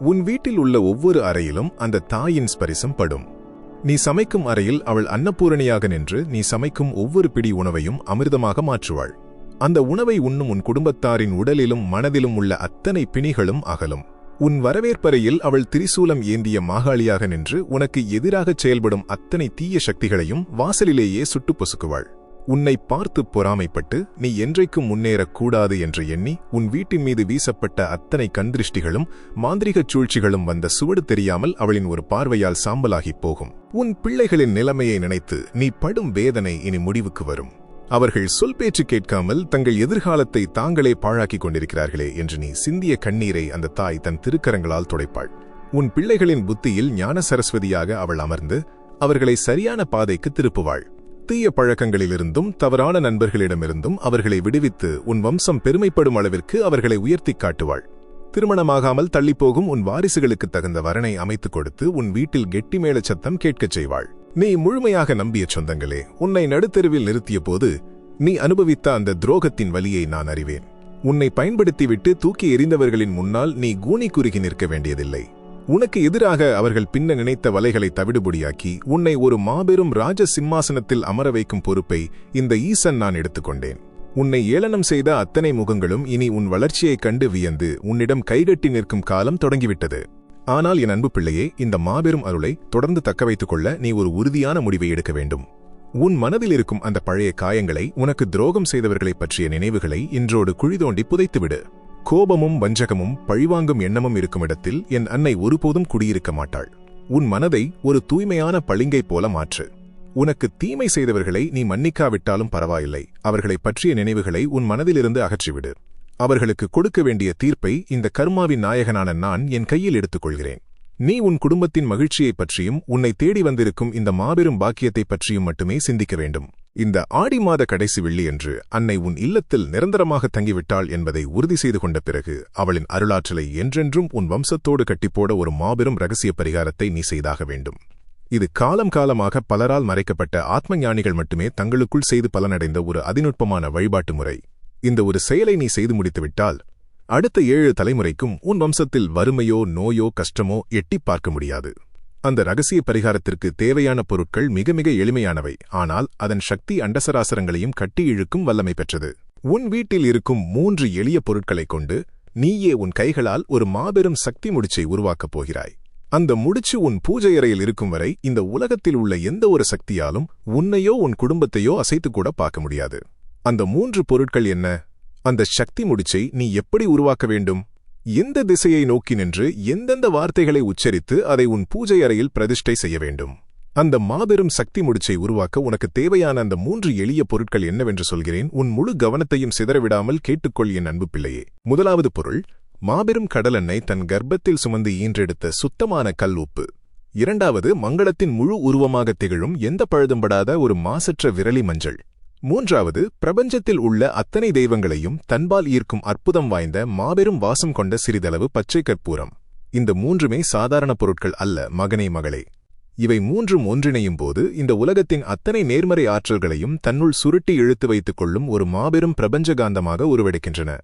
உன் வீட்டில் உள்ள ஒவ்வொரு அறையிலும் அந்த தாயின் ஸ்பரிசம் படும். நீ சமைக்கும் அறையில் அவள் அன்னபூரணியாக நின்று நீ சமைக்கும் ஒவ்வொரு பிடி உணவையும் அமிர்தமாக மாற்றுவாள். அந்த உணவை உண்ணும் உன் குடும்பத்தாரின் உடலிலும் மனதிலும் உள்ள அத்தனை பிணிகளும் அகலும். உன் வரவேற்பறையில் அவள் திரிசூலம் ஏந்திய மாகாளியாக நின்று உனக்கு எதிராகச் செயல்படும் அத்தனை தீய சக்திகளையும் வாசலிலேயே சுட்டு பொசுக்குவாள். உன்னை பார்த்து பொறாமைப்பட்டு நீ என்றைக்கும் முன்னேறக்கூடாது என்று எண்ணி உன் வீட்டின் மீது வீசப்பட்ட அத்தனை கண்திருஷ்டிகளும் மாந்திரிகச் சூழ்ச்சிகளும் வந்த சுவடு தெரியாமல் அவளின் ஒரு பார்வையால் சாம்பலாகிப் போகும். உன் பிள்ளைகளின் நிலைமையை நினைத்து நீ படும் வேதனை இனி முடிவுக்கு வரும். அவர்கள் சொல் பேச்சு கேட்காமல் தங்கள் எதிர்காலத்தை தாங்களே பாழாக்கிக் கொண்டிருக்கிறார்களே என்று நீ சிந்திய கண்ணீரை அந்த தாய் தன் திருக்கரங்களால் துடைப்பாள். உன் பிள்ளைகளின் புத்தியில் ஞான சரஸ்வதியாக அவள் அமர்ந்து அவர்களை சரியான பாதைக்கு திருப்புவாள். தீய பழக்கங்களிலிருந்தும் தவறான நண்பர்களிடமிருந்தும் அவர்களை விடுவித்து உன் வம்சம் பெருமைப்படும் அளவிற்கு அவர்களை உயர்த்திக் காட்டுவாள். திருமணமாகாமல் தள்ளிப்போகும் உன் வாரிசுகளுக்கு தகுந்த வரனை அமைத்துக் கொடுத்து உன் வீட்டில் கெட்டிமேள சத்தம் கேட்கச் செய்வாள். நீ முழுமையாக நம்பிய சொந்தங்களே, உன்னை நடுத்தெருவில் நிறுத்திய போது நீ அனுபவித்த அந்த துரோகத்தின் வலியை நான் அறிவேன். உன்னை பயன்படுத்திவிட்டு தூக்கி எறிந்தவர்களின் முன்னால் நீ கூனி குறுகி நிற்க வேண்டியதில்லை. உனக்கு எதிராக அவர்கள் பின்ன நினைத்த வலைகளை தவிடுபொடியாக்கி உன்னை ஒரு மாபெரும் ராஜ சிம்மாசனத்தில் அமர வைக்கும் பொறுப்பை இந்த ஈசன் நான் எடுத்துக்கொண்டேன். உன்னை ஏளனம் செய்த அத்தனை முகங்களும் இனி உன் வளர்ச்சியைக் கண்டு வியந்து உன்னிடம் கைகட்டி நிற்கும் காலம் தொடங்கிவிட்டது. ஆனால் என் அன்பு பிள்ளையே, இந்த மாபெரும் அருளை தொடர்ந்து தக்கவைத்துக் கொள்ள நீ ஒரு உறுதியான முடிவை எடுக்க வேண்டும். உன் மனதில் இருக்கும் அந்த பழைய காயங்களை, உனக்கு துரோகம் செய்தவர்களைப் பற்றிய நினைவுகளை இன்றோடு குழிதோண்டி புதைத்துவிடு. கோபமும் வஞ்சகமும் பழிவாங்கும் எண்ணமும் இருக்கும் இடத்தில் என் அன்னை ஒருபோதும் குடியிருக்க மாட்டாள். உன் மனதை ஒரு தூய்மையான பளிங்கை போல மாற்று. உனக்கு தீமை செய்தவர்களை நீ மன்னிக்காவிட்டாலும் பரவாயில்லை. அவர்களைப் பற்றிய நினைவுகளை உன் மனதிலிருந்து அகற்றிவிடு. அவர்களுக்கு கொடுக்க வேண்டிய தீர்ப்பை இந்த கர்மாவின் நாயகனான நான் என் கையில் எடுத்துக்கொள்கிறேன். நீ உன் குடும்பத்தின் மகிழ்ச்சியைப் பற்றியும் உன்னை தேடி வந்திருக்கும் இந்த மாபெரும் பாக்கியத்தைப் பற்றியும் மட்டுமே சிந்திக்க வேண்டும். இந்த ஆடி மாத கடைசி வெள்ளியன்று அன்னை உன் இல்லத்தில் நிரந்தரமாக தங்கிவிட்டாள் என்பதை உறுதி செய்து கொண்ட பிறகு அவளின் அருளாற்றலை என்றென்றும் உன் வம்சத்தோடு கட்டிப்போட ஒரு மாபெரும் இரகசிய பரிகாரத்தை நீ செய்தாக வேண்டும். இது காலம் காலமாக பலரால் மறைக்கப்பட்ட ஆத்ம ஞானிகள் மட்டுமே தங்களுக்குள் செய்து பலனடைந்த ஒரு அதிநுட்பமான வழிபாட்டு முறை. இந்த ஒரு செயலை நீ செய்து முடித்துவிட்டால் அடுத்த 7 தலைமுறைக்கும் உன் வம்சத்தில் வறுமையோ நோயோ கஷ்டமோ எட்டிப் பார்க்க முடியாது. அந்த இரகசிய பரிகாரத்திற்கு தேவையான பொருட்கள் மிக மிக எளிமையானவை. ஆனால் அதன் சக்தி அண்டசராசரங்களையும் கட்டி இழுக்கும் வல்லமை பெற்றது. உன் வீட்டில் இருக்கும் 3 எளிய பொருட்களைக் கொண்டு நீயே உன் கைகளால் ஒரு மாபெரும் சக்தி முடிச்சை உருவாக்கப் போகிறாய். அந்த முடிச்சு உன் பூஜையறையில் இருக்கும் வரை இந்த உலகத்தில் உள்ள எந்த ஒரு சக்தியாலும் உன்னையோ உன் குடும்பத்தையோ அசைத்துக்கூட பார்க்க முடியாது. அந்த 3 பொருட்கள் என்ன? அந்த சக்தி முடிச்சை நீ எப்படி உருவாக்க வேண்டும்? எந்த திசையை நோக்கி நின்று எந்தெந்த வார்த்தைகளை உச்சரித்து அதை உன் பூஜை அறையில் பிரதிஷ்டை செய்ய வேண்டும்? அந்த மாபெரும் சக்தி முடிச்சை உருவாக்க உனக்கு தேவையான அந்த 3 எளிய பொருட்கள் என்னவென்று சொல்கிறேன். உன் முழு கவனத்தையும் சிதறவிடாமல் கேட்டுக்கொள் என் அன்பு பிள்ளையே. முதலாவது பொருள், மாபெரும் கடலெண்ணெய் தன் கர்ப்பத்தில் சுமந்து ஈன்றெடுத்த சுத்தமான கல் உப்பு. இரண்டாவது, மங்களத்தின் முழு உருவமாக திகழும் எந்த பழுதும்படாத ஒரு மாசற்ற விரலி மஞ்சள். மூன்றாவது, பிரபஞ்சத்தில் உள்ள அத்தனை தெய்வங்களையும் தன்பால் ஈர்க்கும் அற்புதம் வாய்ந்த மாபெரும் வாசம் கொண்ட சிறிதளவு பச்சை கற்பூரம். இந்த 3மே சாதாரண பொருட்கள் அல்ல மகனே மகளே. இவை 3ம் ஒன்றிணையும் போது இந்த உலகத்தின் அத்தனை நேர்மறை ஆற்றல்களையும் தன்னுள் சுருட்டி இழுத்து வைத்துக் கொள்ளும் ஒரு மாபெரும் பிரபஞ்சகாந்தமாக உருவெடுக்கின்றன.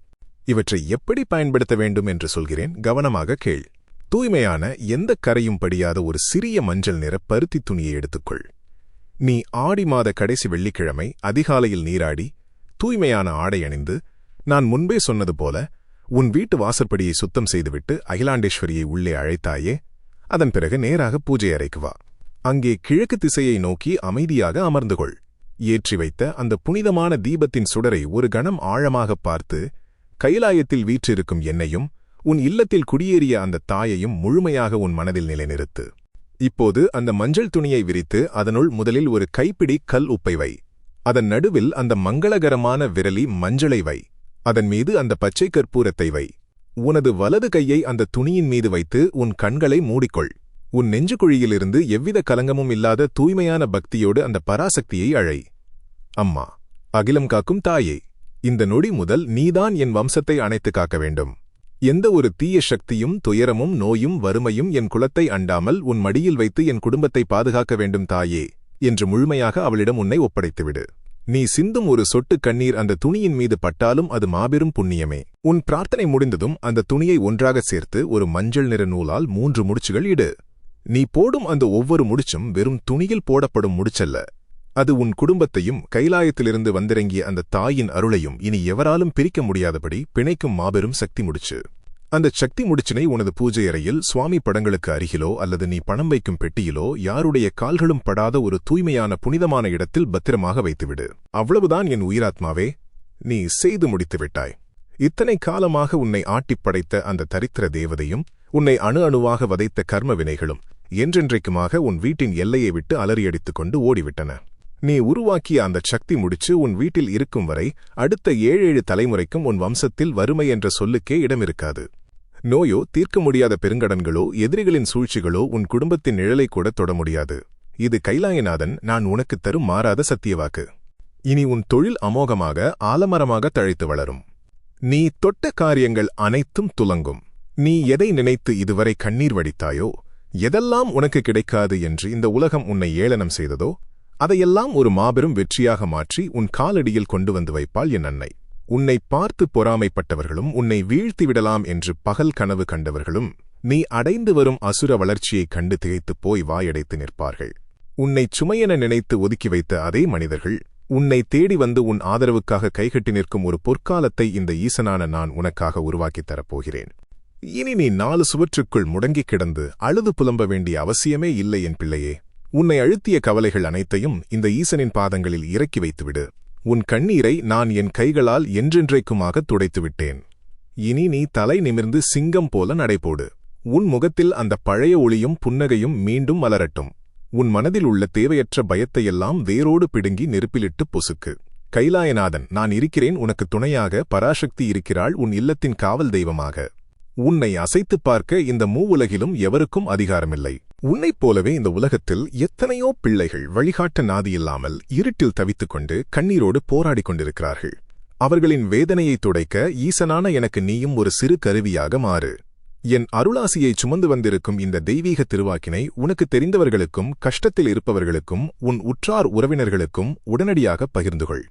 இவற்றை எப்படி பயன்படுத்த வேண்டும் என்று சொல்கிறேன், கவனமாக கேள். தூய்மையான எந்த கரையும் படியாத ஒரு சிறிய மஞ்சள் நிற பருத்தி துணியை எடுத்துக்கொள். நீ ஆடி மாத கடைசி வெள்ளிக்கிழமை அதிகாலையில் நீராடி தூய்மையான ஆடை அணிந்து நான் முன்பே சொன்னது போல உன் வீட்டு வாசற்படியை சுத்தம் செய்துவிட்டு அகிலாண்டேஸ்வரியை உள்ளே அழைத்தாயே, அதன் பிறகு நேராக பூஜை அறைக்கு வா. அங்கே கிழக்கு திசையை நோக்கி அமைதியாக அமர்ந்து கொள். ஏற்றி வைத்த அந்த புனிதமான தீபத்தின் சுடரை ஒரு கணம் ஆழமாகப் பார்த்து கைலாயத்தில் வீற்றிருக்கும் என்னையும் உன் இல்லத்தில் குடியேறிய அந்த தாயையும் முழுமையாக உன் மனதில் நிலைநிறுத்து. இப்போது அந்த மஞ்சள் துணியை விரித்து அதனுள் முதலில் ஒரு கைப்பிடி கல் உப்பை வை. அதன் நடுவில் அந்த மங்களகரமான விரலி மஞ்சளை வை. அதன் மீது அந்த பச்சை கற்பூரத்தை வை. உனது வலது கையை அந்த துணியின் மீது வைத்து உன் கண்களை மூடிக்கொள். உன் நெஞ்சுக்குழியிலிருந்து எவ்வித கலங்கமும் இல்லாத தூய்மையான பக்தியோடு அந்த பராசக்தியை அழை. அம்மா, அகிலம் காக்கும் தாயே, இந்த நொடி முதல் நீதான் என் வம்சத்தை அணைத்து காக்க வேண்டும். எந்த ஒரு தீய சக்தியும் துயரமும் நோயும் வறுமையும் என் குலத்தை அண்டாமல் உன் மடியில் வைத்து என் குடும்பத்தை பாதுகாக்க வேண்டும் தாயே என்று முழுமையாக அவளிடம் உன்னை ஒப்படைத்துவிடு. நீ சிந்தும் ஒரு சொட்டு கண்ணீர் அந்த துணியின் மீது பட்டாலும் அது மாபெரும் புண்ணியமே. உன் பிரார்த்தனை முடிந்ததும் அந்த துணியை ஒன்றாக சேர்த்து ஒரு மஞ்சள் நிற நூலால் 3 முடிச்சுகள் இடு. நீ போடும் அந்த ஒவ்வொரு முடிச்சும் வெறும் துணியில் போடப்படும் முடிச்சல்ல. அது உன் குடும்பத்தையும் கைலாயத்திலிருந்து வந்திறங்கிய அந்த தாயின் அருளையும் இனி எவராலும் பிரிக்க முடியாதபடி பிணைக்கும் மாபெரும் சக்தி முடிச்சு. அந்த சக்தி முடிச்சினை உனது பூஜை அறையில் சுவாமி படங்களுக்கு அருகிலோ அல்லது நீ பணம் வைக்கும் பெட்டியிலோ யாருடைய கால்களும் படாத ஒரு தூய்மையான புனிதமான இடத்தில் பத்திரமாக வைத்துவிடு. அவ்வளவுதான் என் உயிராத்மாவே, நீ செய்து முடித்து விட்டாய். இத்தனை காலமாக உன்னை ஆட்டிப் படைத்த அந்த தரித்திர தேவதையும் உன்னை அணு அணுவாக வதைத்த கர்ம வினைகளும் என்றென்றைக்குமாக உன் வீட்டின் எல்லையை விட்டு அலறியடித்துக் கொண்டு ஓடிவிட்டன. நீ உருவாக்கிய அந்த சக்தி முடிச்சு உன் வீட்டில் இருக்கும் வரை அடுத்த 7 தலைமுறைக்கும் உன் வம்சத்தில் வறுமை என்ற சொல்லுக்கே இடமிருக்காது. நோயோ, தீர்க்க முடியாத பெருங்கடன்களோ, எதிரிகளின் சூழ்ச்சிகளோ உன் குடும்பத்தின் நிழலை கூட தொட முடியாது. இது கைலாயநாதன் நான் உனக்குத் தரும் மாறாத சத்தியவாக்கு. இனி உன் தொழில் அமோகமாக ஆலமரமாக தழைத்து வளரும். நீ தொட்ட காரியங்கள் அனைத்தும் துலங்கும். நீ எதை நினைத்து இதுவரை கண்ணீர் வடித்தாயோ, எதெல்லாம் உனக்கு கிடைக்காது என்று இந்த உலகம் உன்னை ஏளனம் செய்ததோ, அதையெல்லாம் ஒரு மாபெரும் வெற்றியாக மாற்றி உன் காலடியில் கொண்டு வந்து வைப்பாள் என் அன்னை. உன்னை பார்த்து பொறாமைப்பட்டவர்களும் உன்னை வீழ்த்திவிடலாம் என்று பகல் கனவு கண்டவர்களும் நீ அடைந்து வரும் அசுர வளர்ச்சியைக் கண்டு திகைத்துப் போய் வாயடைத்து நிற்பார்கள். உன்னைச் சுமையென நினைத்து ஒதுக்கி வைத்த அதே மனிதர்கள் உன்னை தேடி வந்து உன் ஆதரவுக்காக கைகட்டி நிற்கும் ஒரு பொற்காலத்தை இந்த ஈசனான நான் உனக்காக உருவாக்கித் தரப்போகிறேன். இனி நீ 4 சுவற்றுக்குள் முடங்கிக் கிடந்து அழுது புலம்ப வேண்டிய அவசியமே இல்லை என் பிள்ளையே. உன்னை அழுத்திய கவலைகள் அனைத்தையும் இந்த ஈசனின் பாதங்களில் இறக்கி வைத்துவிடு. உன் கண்ணீரை நான் என் கைகளால் என்றென்றைக்குமாக துடைத்துவிட்டேன். இனி நீ தலை நிமிர்ந்து சிங்கம் போல நடைபோடு. உன் முகத்தில் அந்த பழைய ஒளியும் புன்னகையும் மீண்டும் மலரட்டும். உன் மனதில் உள்ள தேவையற்ற பயத்தையெல்லாம் வேரோடு பிடுங்கி நெருப்பிலிட்டு பொசுக்கு. கைலாயநாதன் நான் இருக்கிறேன் உனக்கு துணையாக. பராசக்தி இருக்கிறாள் உன் இல்லத்தின் காவல் தெய்வமாக. உன்னை அசைத்துப் பார்க்க இந்த மூவுலகிலும் எவருக்கும் அதிகாரமில்லை. உன்னைப் போலவே இந்த உலகத்தில் எத்தனையோ பிள்ளைகள் வழிகாட்ட நாதியில்லாமல் இருட்டில் தவித்துக் கொண்டு கண்ணீரோடு போராடிக் கொண்டிருக்கிறார்கள். அவர்களின் வேதனையைத் துடைக்க ஈசனான எனக்கு நீயும் ஒரு சிறு கருவியாக மாறு. என் அருளாசியை சுமந்து வந்திருக்கும் இந்த தெய்வீக திருவாக்கினை உனக்கு தெரிந்தவர்களுக்கும் கஷ்டத்தில் இருப்பவர்களுக்கும் உன் உற்றார் உறவினர்களுக்கும் உடனடியாக பகிர்ந்துகொள்.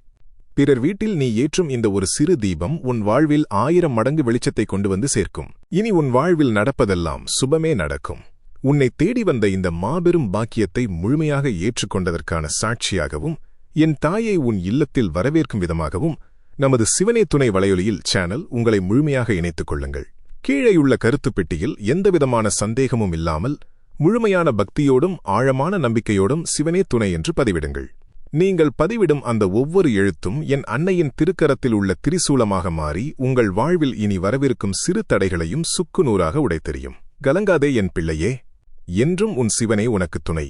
பிறர் வீட்டில் நீ ஏற்றும் இந்த ஒரு சிறு தீபம் உன் வாழ்வில் 1000 மடங்கு வெளிச்சத்தை கொண்டு வந்து சேர்க்கும். இனி உன் வாழ்வில் நடப்பதெல்லாம் சுபமே நடக்கும். உன்னை தேடி வந்த இந்த மாபெரும் பாக்கியத்தை முழுமையாக ஏற்றுக்கொண்டதற்கான சாட்சியாகவும் என் தாயை உன் இல்லத்தில் வரவேற்கும் விதமாகவும் நமது சிவனே துணை வலையொலியில் சேனல் உங்களை முழுமையாக இணைத்துக் கொள்ளுங்கள். கீழேயுள்ள கருத்துப் பெட்டியில் எந்தவிதமான சந்தேகமும் இல்லாமல் முழுமையான பக்தியோடும் ஆழமான நம்பிக்கையோடும் சிவனே துணை என்று பதிவிடுங்கள். நீங்கள் பதிவிடும் அந்த ஒவ்வொரு எழுத்தும் என் அன்னையின் திருக்கரத்தில் உள்ள திரிசூலமாக மாறி உங்கள் வாழ்வில் இனி வரவிருக்கும் சிறு தடைகளையும் சுக்குநூறாக உடைத்தெறியும். கலங்காதே என் பிள்ளையே, என்றும் உன் சிவனே உனக்குத் துணை.